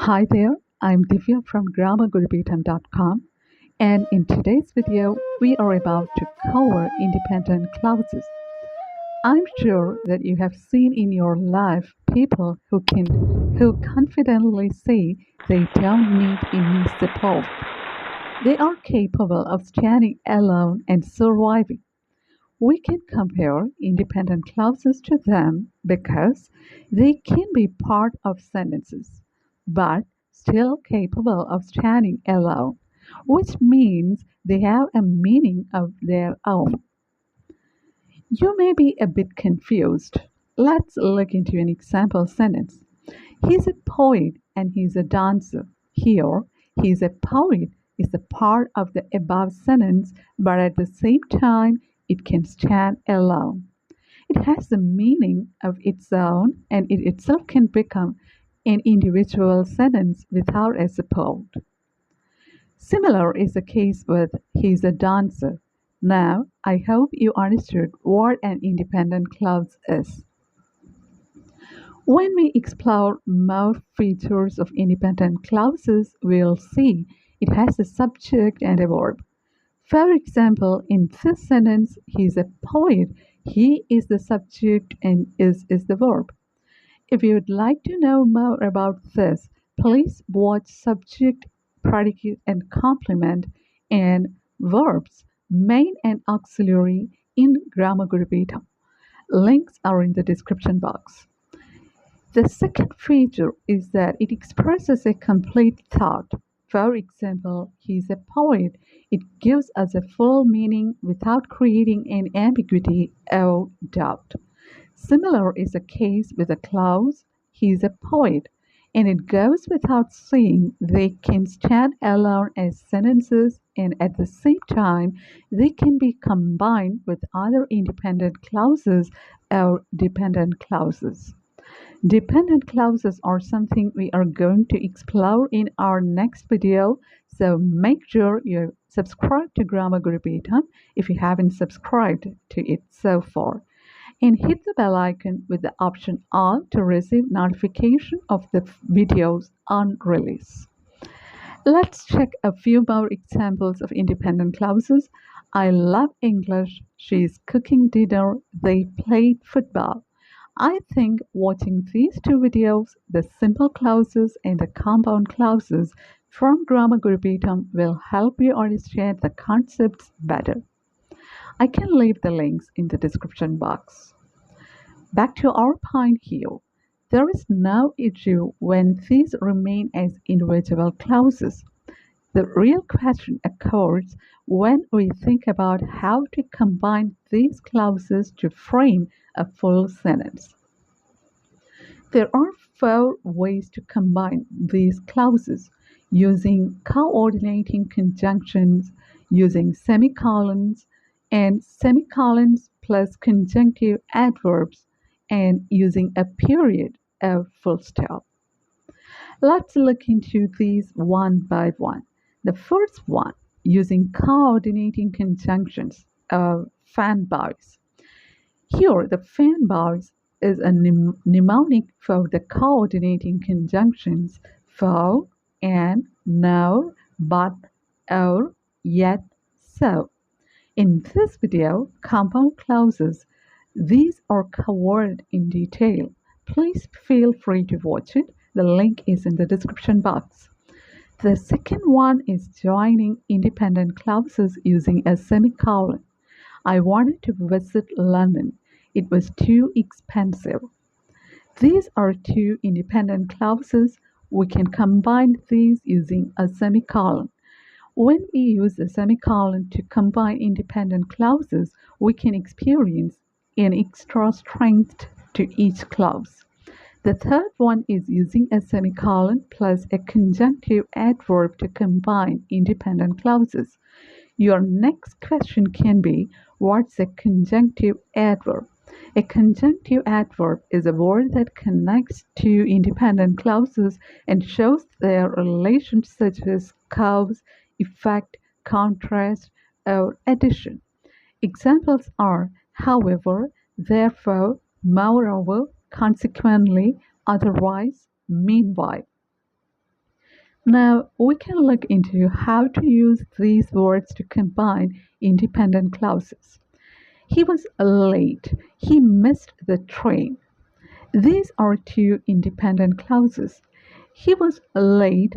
Hi there, I'm Divya from grammargurupeedom.com, and in today's video we are about to cover independent clauses. I'm sure that you have seen in your life people who confidently say they don't need any support. They are capable of standing alone and surviving. We can compare independent clauses to them because they can be part of sentences, but still capable of standing alone, which means they have a meaning of their own. You may be a bit confused. Let's look into an example sentence. He's a poet and he's a dancer. Here, he's a poet is a part of the above sentence, but at the same time, it can stand alone. It has a meaning of its own, and it itself can become an individual sentence without a support. Similar is the case with he's a dancer. Now, I hope you understood what an independent clause is. When we explore more features of independent clauses, we'll see it has a subject and a verb. For example, in this sentence, he's a poet. He is the subject and is the verb. If you would like to know more about this, please watch subject, predicate and complement and verbs, main and auxiliary in Grammar Guru Peedom. Links are in the description box. The second feature is that it expresses a complete thought. For example, he's a poet. It gives us a full meaning without creating an ambiguity or doubt. Similar is the case with the clause, he's a poet, and it goes without saying they can stand alone as sentences and at the same time they can be combined with other independent clauses or dependent clauses. Dependent clauses are something we are going to explore in our next video, so make sure you subscribe to Grammar Guru Peedom if you haven't subscribed to it so far, and hit the bell icon with the option all to receive notification of the videos on release. Let's check a few more examples of independent clauses. I love English. She's cooking dinner. They played football. I think watching these two videos, the simple clauses and the compound clauses from Grammar Guru Peedom, will help you understand the concepts better. I can leave the links in the description box. Back to our point here. There is no issue when these remain as individual clauses. The real question occurs when we think about how to combine these clauses to frame a full sentence. There are 4 ways to combine these clauses: using coordinating conjunctions, using semicolons, and semicolons plus conjunctive adverbs, and using a period or full stop. Let's look into these one by one. The first one, using coordinating conjunctions, FANBOYS. Here, the FANBOYS is a mnemonic for the coordinating conjunctions for, and, nor, but, or, yet, so. In this video, compound clauses, these are covered in detail. Please feel free to watch it. The link is in the description box. The second one is joining independent clauses using a semicolon. I wanted to visit London. It was too expensive. These are 2 independent clauses. We can combine these using a semicolon. When we use a semicolon to combine independent clauses, we can experience an extra strength to each clause. The third one is using a semicolon plus a conjunctive adverb to combine independent clauses. Your next question can be, what's a conjunctive adverb? A conjunctive adverb is a word that connects 2 independent clauses and shows their relations such as cause, effect, contrast, or addition. Examples are however, therefore, moreover, consequently, otherwise, meanwhile. Now we can look into how to use these words to combine independent clauses. He was late. He missed the train. These are two independent clauses. He was late,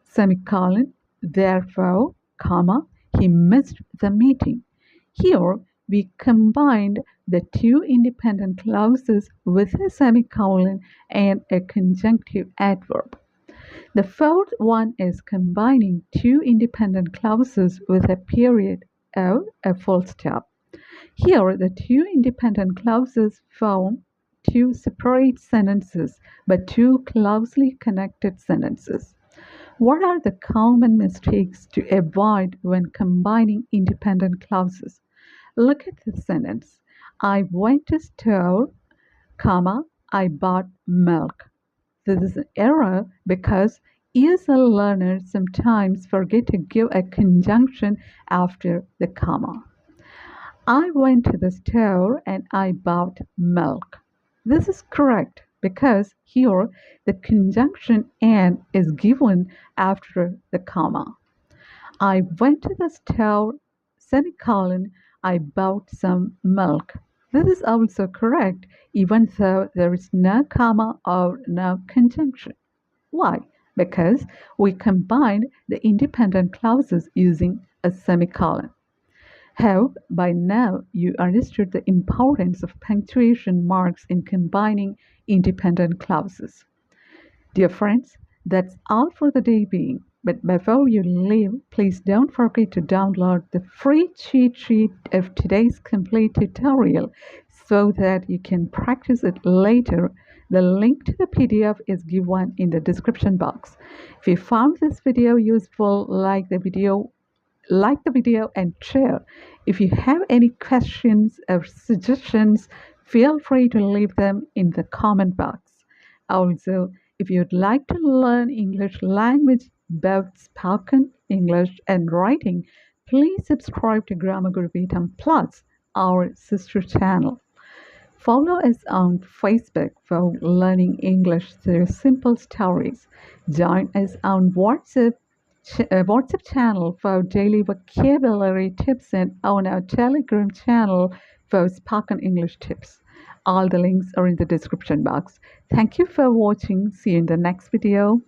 semicolon, therefore, comma, he missed the meeting. Here we combined the two independent clauses with a semicolon and a conjunctive adverb. The fourth one is combining two independent clauses with a period or a full stop. Here, the two independent clauses form two separate sentences but two closely connected sentences. What are the common mistakes to avoid when combining independent clauses? Look at the sentence. I went to store, comma, I bought milk. This is an error because ESL learners sometimes forget to give a conjunction after the comma. I went to the store and I bought milk. This is correct because here the conjunction and is given after the comma. I went to the store, semicolon, I bought some milk. This is also correct even though there is no comma or no conjunction. Why? Because we combined the independent clauses using a semicolon. Hope by now you understood the importance of punctuation marks in combining independent clauses. Dear friends, that's all for the day being. But before you leave, please don't forget to download the free cheat sheet of today's complete tutorial so that you can practice it later. The link to the PDF is given in the description box. If you found this video useful, like the video and share. If you have any questions or suggestions, feel free to leave them in the comment box. Also, if you'd like to learn English language, both spoken English and writing, please subscribe to Grammar Guru Peedom Plus, our sister channel. Follow us on Facebook for learning English through simple stories. Join us on WhatsApp channel for daily vocabulary tips and on our Telegram channel for spoken English tips. All the links are in the description box. Thank you for watching. See you in the next video.